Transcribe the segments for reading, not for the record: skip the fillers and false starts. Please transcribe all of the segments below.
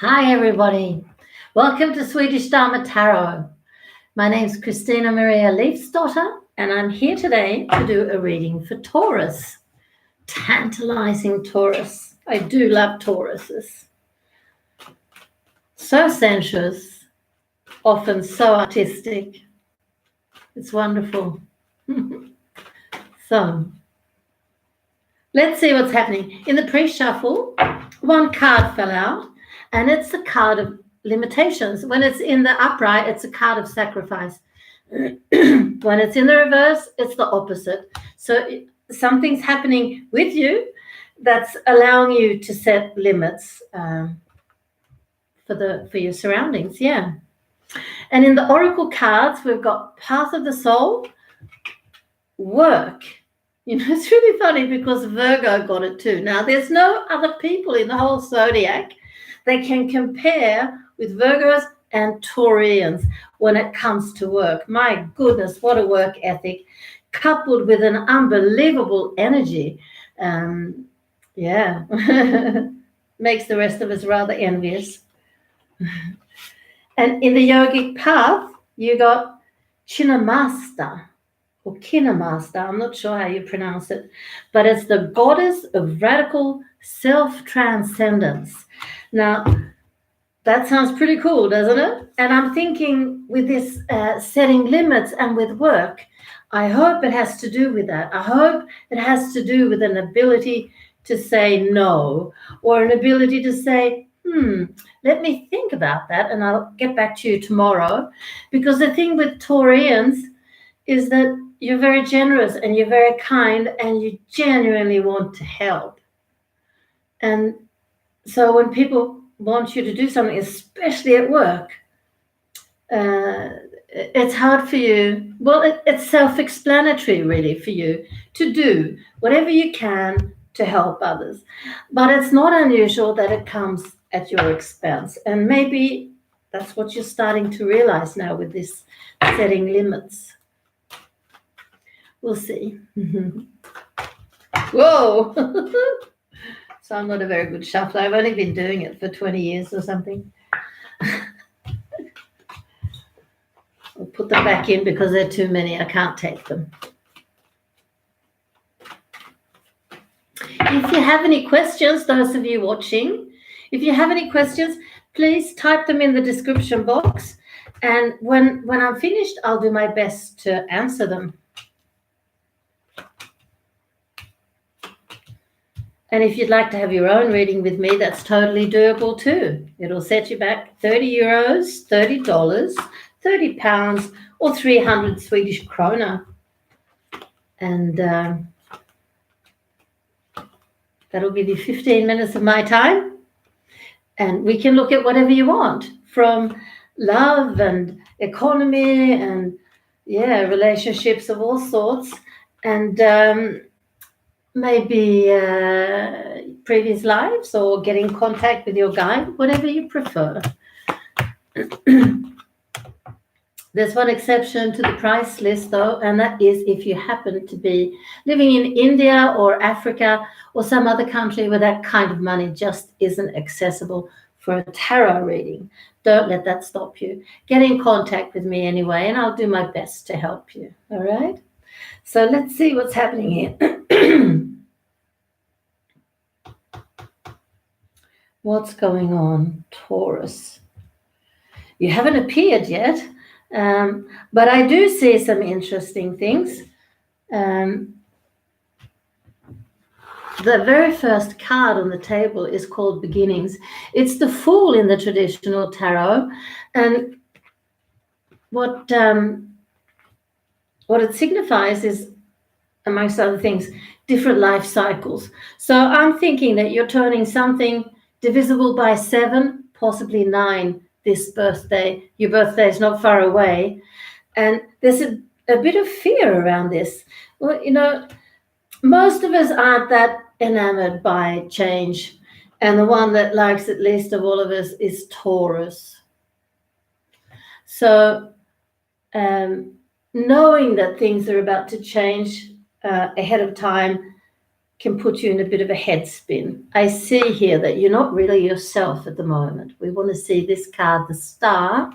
Hi, everybody. Welcome to Swedish Dharma Tarot. My name is christinamarialeifsdotter, and I'm here today to do a reading for Taurus. Tantalizing Taurus. I do love Tauruses. So sensuous, often so artistic. It's wonderful. So, let's see what's happening. In the pre-shuffle, one card fell out, and it's a card of limitations. When it's in the upright, it's a card of sacrifice. When it's in the reverse, it's the opposite. So something's happening with you that's allowing you to set limits for your surroundings. Yeah. And in the oracle cards, we've got Path of the Soul, work. You know, it's really funny because Virgo got it too. Now, there's no other people in the whole zodiac that can compare with Virgos and Taurians when it comes to work. My goodness, what a work ethic, coupled with an unbelievable energy. Yeah, makes the rest of us rather envious. And in the yogic path, you got Chinnamasta, or Kinamasta, I'm not sure how you pronounce it, but it's the goddess of radical self-transcendence. Now, that sounds pretty cool, doesn't it? And I'm thinking with this setting limits and with work, I hope it has to do with that. I hope it has to do with an ability to say no, or an ability to say, let me think about that and I'll get back to you tomorrow. Because the thing with Taurians is that you're very generous and you're very kind and you genuinely want to help. And so when people want you to do something, especially at work, it's hard for you. Well, it's self-explanatory really for you to do whatever you can to help others. But it's not unusual that it comes at your expense. And maybe that's what you're starting to realize now with this setting limits. We'll see. Whoa! So I'm not a very good shuffler. I've only been doing it for 20 years or something. I'll put them back in because there are too many. I can't take them. If you have any questions, those of you watching, if you have any questions, please type them in the description box. And when I'm finished, I'll do my best to answer them. And if you'd like to have your own reading with me, that's totally doable too. It'll set you back 30 euros, $30, 30 pounds, or 300 Swedish krona. And that'll give you 15 minutes of my time. And we can look at whatever you want, from love and economy and, relationships of all sorts. And maybe previous lives or get in contact with your guide, whatever you prefer. There's one exception to the price list, though, and that is if you happen to be living in India or Africa or some other country where that kind of money just isn't accessible for a tarot reading. Don't let that stop you. Get in contact with me anyway, and I'll do my best to help you. All right? So let's see what's happening here. What's going on, Taurus? You haven't appeared yet, but I do see some interesting things. The very first card on the table is called Beginnings. It's the Fool in the traditional tarot, and what it signifies is, amongst other things, different life cycles. So I'm thinking that you're turning something divisible by 7, possibly 9 this birthday. Your birthday is not far away. And there's a bit of fear around this. Well, most of us aren't that enamored by change. And the one that likes it least of all of us is Taurus. So knowing that things are about to change ahead of time can put you in a bit of a head spin. I see here that you're not really yourself at the moment. We want to see this card, the Star,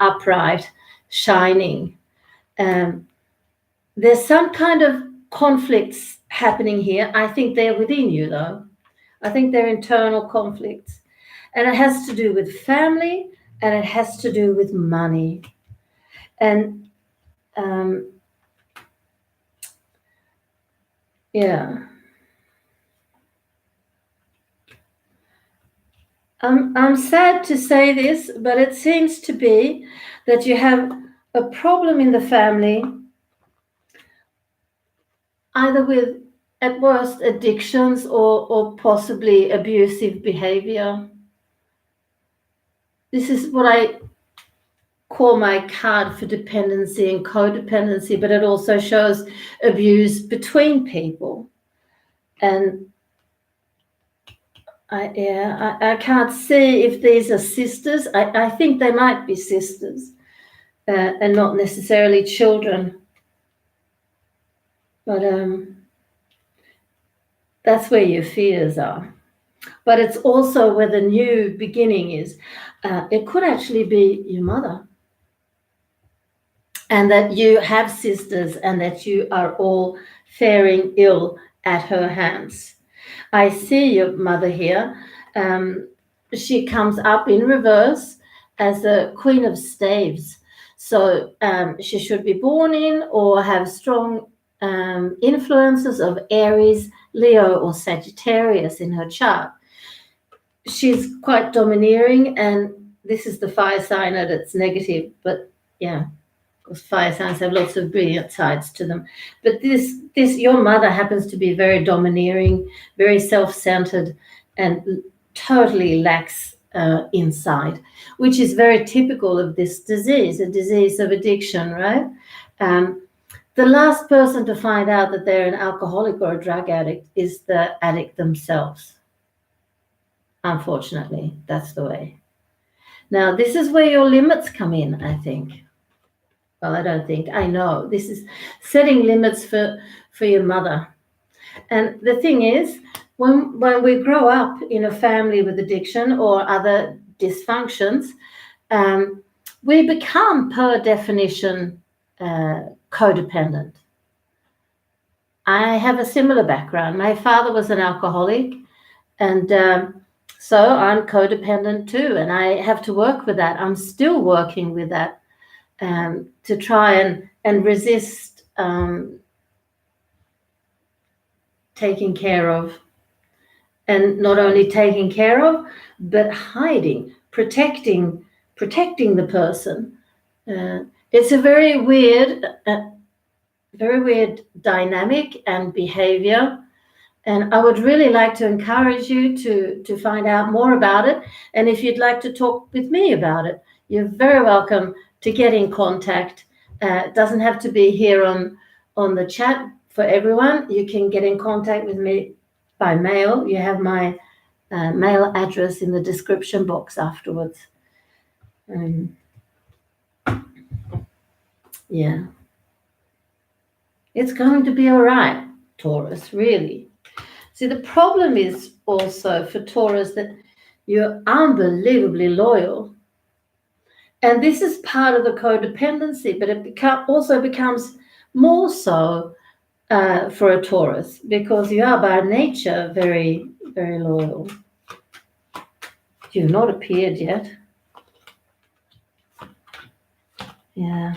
upright, shining. There's some kind of conflicts happening here. I think they're within you, though. I think they're internal conflicts. And it has to do with family, and it has to do with money. And yeah. I'm sad to say this, but it seems to be that you have a problem in the family, either with, at worst, addictions or possibly abusive behavior. This is what I call my card for dependency and codependency, but it also shows abuse between people. And I can't see if these are sisters. I think they might be sisters and not necessarily children. But that's where your fears are. But it's also where the new beginning is. It could actually be your mother. And that you have sisters and that you are all faring ill at her hands. I see your mother here. She comes up in reverse as the Queen of Staves. So she should be born in or have strong influences of Aries, Leo, or Sagittarius in her chart. She's quite domineering, and this is the fire sign at its negative, but yeah, because fire signs have lots of brilliant sides to them. But this your mother happens to be very domineering, very self-centered, and totally lacks insight, which is very typical of this disease, a disease of addiction, right? The last person to find out that they're an alcoholic or a drug addict is the addict themselves. Unfortunately, that's the way. Now, this is where your limits come in, I think. Well, I don't think, I know. This is setting limits for your mother. And the thing is, when we grow up in a family with addiction or other dysfunctions, we become, per definition, codependent. I have a similar background. My father was an alcoholic, and so I'm codependent too, and I have to work with that. I'm still working with that to try and resist taking care of, and not only taking care of, but hiding, protecting the person. It's a very weird dynamic and behavior. And I would really like to encourage you to find out more about it. And if you'd like to talk with me about it, you're very welcome to get in contact. It doesn't have to be here on the chat for everyone. You can get in contact with me by mail. You have my mail address in the description box afterwards. Yeah. It's going to be all right, Taurus, really. See, the problem is also for Taurus that you're unbelievably loyal. And this is part of the codependency, but it also becomes more so for a Taurus because you are by nature very, very loyal. You've not appeared yet. Yeah.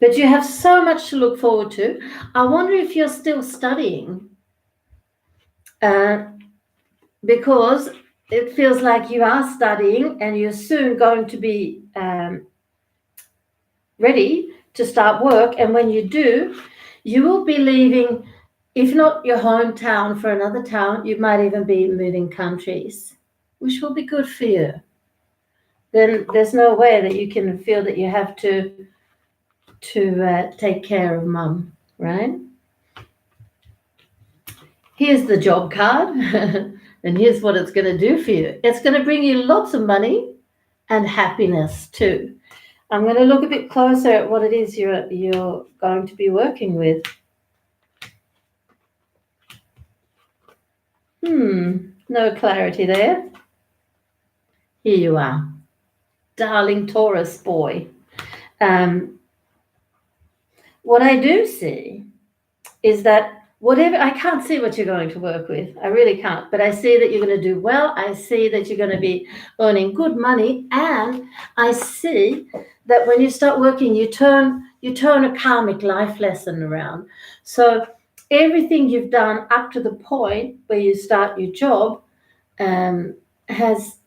But you have so much to look forward to. I wonder if you're still studying because it feels like you are studying and you're soon going to be ready to start work. And when you do, you will be leaving, if not your hometown, for another town. You might even be moving countries, which will be good for you. Then there's no way that you can feel that you have to take care of mum, right? Here's the job card, and here's what it's going to do for you. It's going to bring you lots of money and happiness too. I'm going to look a bit closer at what it is you're going to be working with. No clarity there. Here you are, darling Taurus boy. What I do see is that whatever, I can't see what you're going to work with. I really can't. But I see that you're going to do well. I see that you're going to be earning good money. And I see that when you start working, you turn a karmic life lesson around. So everything you've done up to the point where you start your job has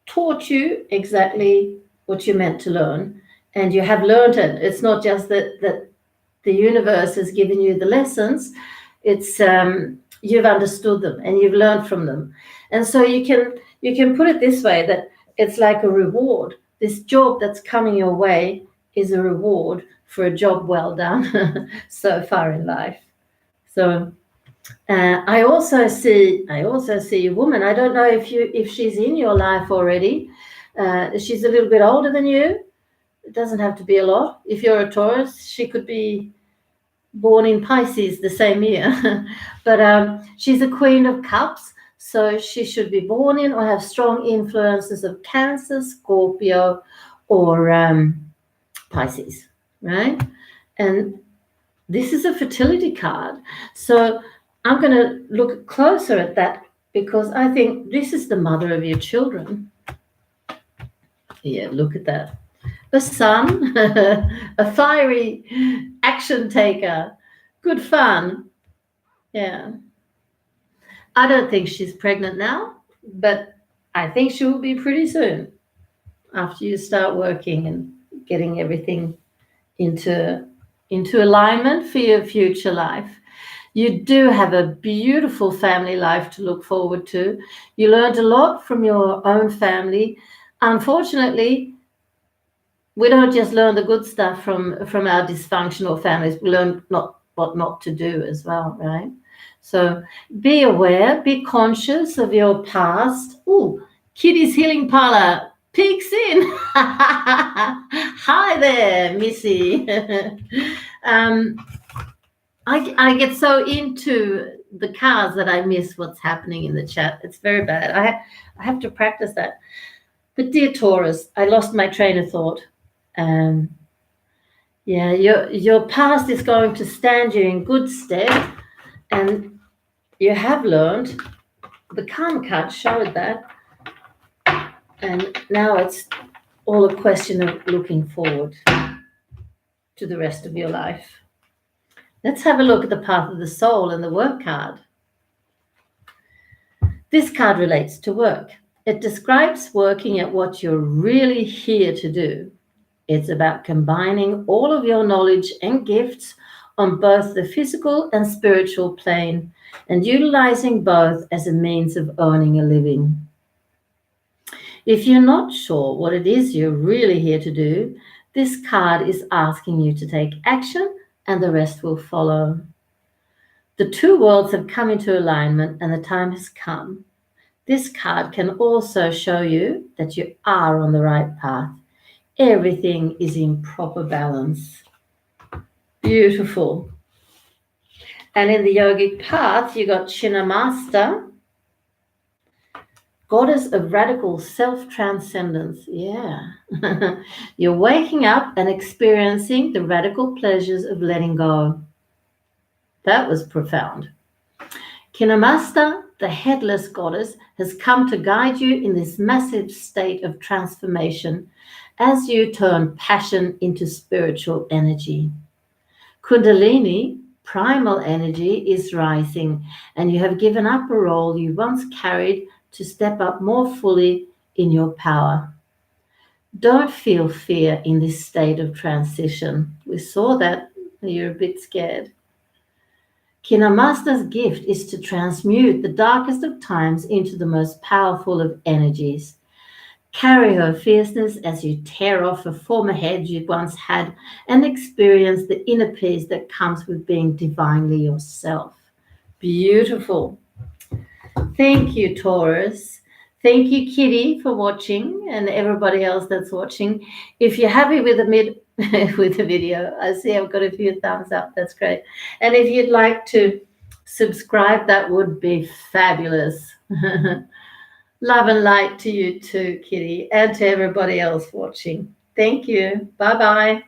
taught you exactly what you're meant to learn. And you have learned it. It's not just that the universe has given you the lessons. It's you've understood them and you've learned from them. And so you can put it this way, that it's like a reward. This job that's coming your way is a reward for a job well done so far in life. So I also see a woman. I don't know if she's in your life already. She's a little bit older than you. It doesn't have to be a lot. If you're a Taurus, she could be born in Pisces the same year. But she's a Queen of Cups, so she should be born in or have strong influences of Cancer, Scorpio, or Pisces, right? And this is a fertility card. So I'm going to look closer at that because I think this is the mother of your children. Yeah, look at that. A son, a fiery action taker, good fun. Yeah. I don't think she's pregnant now, but I think she will be pretty soon after you start working and getting everything into alignment for your future life. You do have a beautiful family life to look forward to. You learned a lot from your own family. Unfortunately, we don't just learn the good stuff from our dysfunctional families. We learn what not to do as well, right? So be aware, be conscious of your past. Ooh, Kitty's Healing Parlor peeks in. Hi there, Missy. I get so into the cards that I miss what's happening in the chat. It's very bad. I have to practice that. But dear Taurus, I lost my train of thought. Yeah, your past is going to stand you in good stead, and you have learned. The karma card showed that, and now it's all a question of looking forward to the rest of your life. Let's have a look at the path of the soul and the work card. This card relates to work. It describes working at what you're really here to do. It's about combining all of your knowledge and gifts on both the physical and spiritual plane and utilizing both as a means of earning a living. If you're not sure what it is you're really here to do, this card is asking you to take action and the rest will follow. The two worlds have come into alignment and the time has come. This card can also show you that you are on the right path. Everything is in proper balance. Beautiful. And in the yogic path, you got Chinnamasta, goddess of radical self-transcendence. Yeah. You're waking up and experiencing the radical pleasures of letting go. That was profound. Chinnamasta, the headless goddess, has come to guide you in this massive state of transformation as you turn passion into spiritual energy. Kundalini, primal energy, is rising, and you have given up a role you once carried to step up more fully in your power. Don't feel fear in this state of transition. We saw that you're a bit scared. Chinnamasta's gift is to transmute the darkest of times into the most powerful of energies. Carry her fierceness as you tear off a former head you once had and experience the inner peace that comes with being divinely yourself. Beautiful. Thank you, Taurus. Thank you, Kitty, for watching, and everybody else that's watching. If you're happy with the video, I see I've got a few thumbs up. That's great. And if you'd like to subscribe, that would be fabulous. Love and light to you too, Kitty, and to everybody else watching. Thank you. Bye-bye.